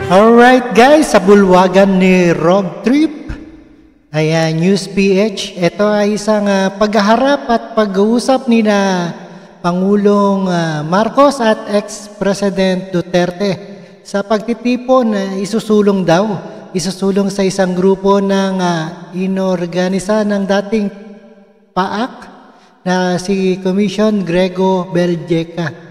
Alright guys, sa bulwagan ni Road Trip, ayan, News PH, ito ay isang paghaharap at pag-uusap ni na Pangulong Marcos at ex-President Duterte sa pagtitipon na isusulong sa isang grupo ng inorganisa ng dating PAAC na si Commission Grego Beljeca.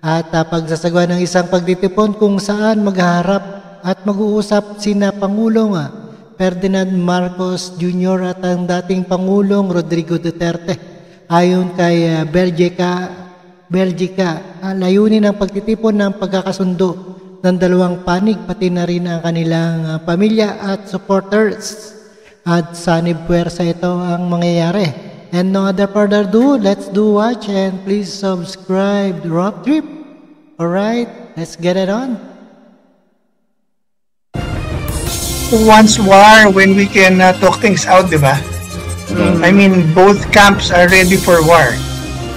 At pagsasagawa ng isang pagtitipon kung saan maghaharap at mag-uusap sina Pangulong Ferdinand Marcos Jr. at ang dating Pangulong Rodrigo Duterte. Ayon kay Belgica, layunin ng pagtitipon ng pagkakasundo ng dalawang panig pati na rin ang kanilang pamilya at supporters. At sanib puwersa ito ang mangyayari. And no other further ado, let's do watch and please subscribe to Road Trip. Alright, let's get it on. Who wants war when we can talk things out, di ba? I mean, both camps are ready for war.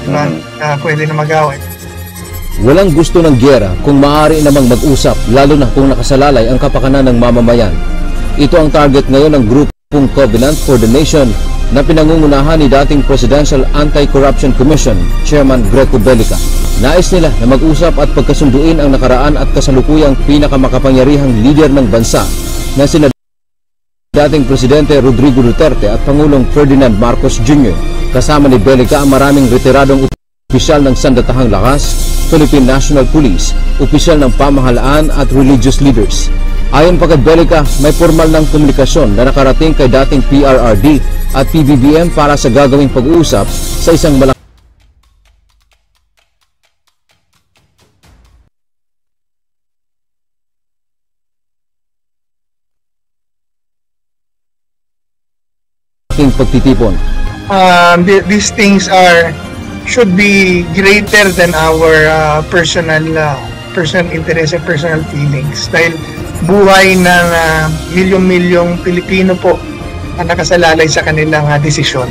Diba? Pwede na mag-away. Walang gusto ng giyera kung maaari namang mag-usap, lalo na kung nakasalalay ang kapakanan ng mamamayan. Ito ang target ngayon ng grupong Covenant for the Nation na pinangungunahan ni dating Presidential Anti-Corruption Commission Chairman Greco Bellica. Nais nila na mag-usap at pagkasunduin ang nakaraan at kasalukuyang pinakamakapangyarihang lider ng bansa na sina dating Presidente Rodrigo Duterte at Pangulong Ferdinand Marcos Jr. Kasama ni Bellica ang maraming retiradong opisyal ng Sandatahang Lakas, Philippine National Police, opisyal ng pamahalaan at religious leaders. Ayon pa kay Bellica, may formal ng komunikasyon na nakarating kay dating PRRD at PBBM para sa gagawing pag-uusap sa isang malaking pagtitipon. These things should be greater than our personal interest and personal feelings. Dahil buhay ng milyong-milyong Pilipino po ang nakasalalay sa kanilang desisyon.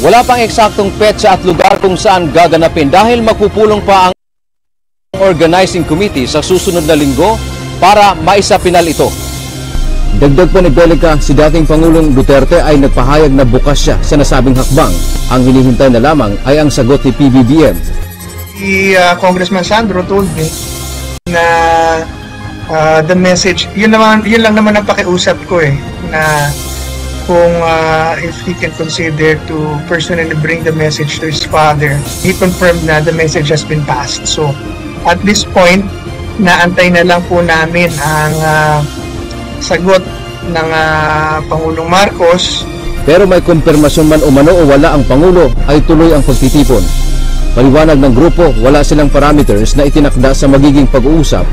Wala pang eksaktong petsa at lugar kung saan gaganapin dahil magpupulong pa ang organizing committee sa susunod na linggo para maisapinal ito. Dagdag pa ni Bellica, si dating Pangulong Duterte ay nagpahayag na bukas siya sa nasabing hakbang. Ang hinihintay na lamang ay ang sagot ni PBBM. Si Congressman Sandro told me na the message, yun lang naman ang pakiusap ko na kung if he can consider to personally bring the message to his father. He confirmed na the message has been passed. So at this point, naantay na lang po namin ang sagot ng Pangulong Marcos. Pero may kumpirmasyon man umano o wala ang Pangulo, ay tuloy ang pagtitipon. Paliwanag ng grupo, wala silang parameters na itinakda sa magiging pag-uusap.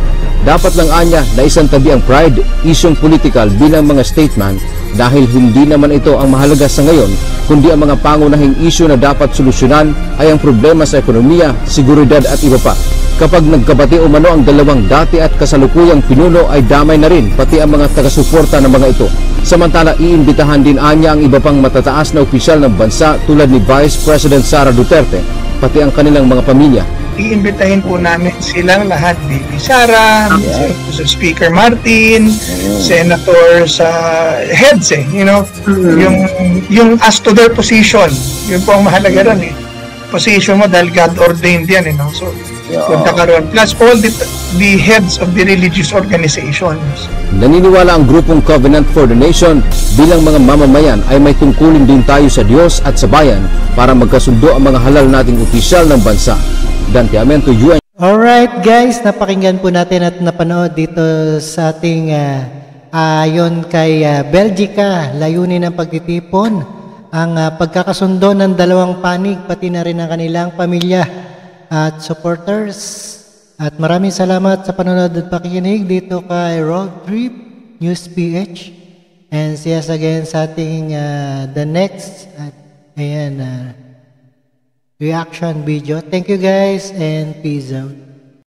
Dapat lang anya na isang tabi ang pride, isyong political bilang mga statement dahil hindi naman ito ang mahalaga sa ngayon, kundi ang mga pangunahing isyu na dapat solusyonan ay ang problema sa ekonomiya, seguridad at iba pa. Kapag nagkabati umano ang dalawang dati at kasalukuyang pinuno ay damay na rin pati ang mga taga-suporta ng mga ito. Samantala, iimbitahan din anya ang iba pang matataas na opisyal ng bansa tulad ni Vice President Sara Duterte, pati ang kanilang mga pamilya. Iimbitahin po namin silang lahat, Baby Sara, Speaker Martin, Senators, heads yung as to their position, yun po ang mahalaga rin position mo dahil God ordained yan so punta ka ron. Plus all the heads of the religious organizations. Naniniwala ang grupong Covenant for the Nation bilang mga mamamayan ay may tungkulin din tayo sa Diyos at sa bayan para magkasundo ang mga halal nating opisyal ng bansa. Dante Amento, UN. Alright guys, napakinggan po natin at napanood dito sa ating ayon kay Belgica, layunin ng pagtitipon ang pagkakasundo ng dalawang panig pati na rin ang kanilang pamilya at supporters. At maraming salamat sa panonood at pakikinig dito kay Road Trip News PH. And see us again sa ating the next reaction video. Thank you guys and peace out.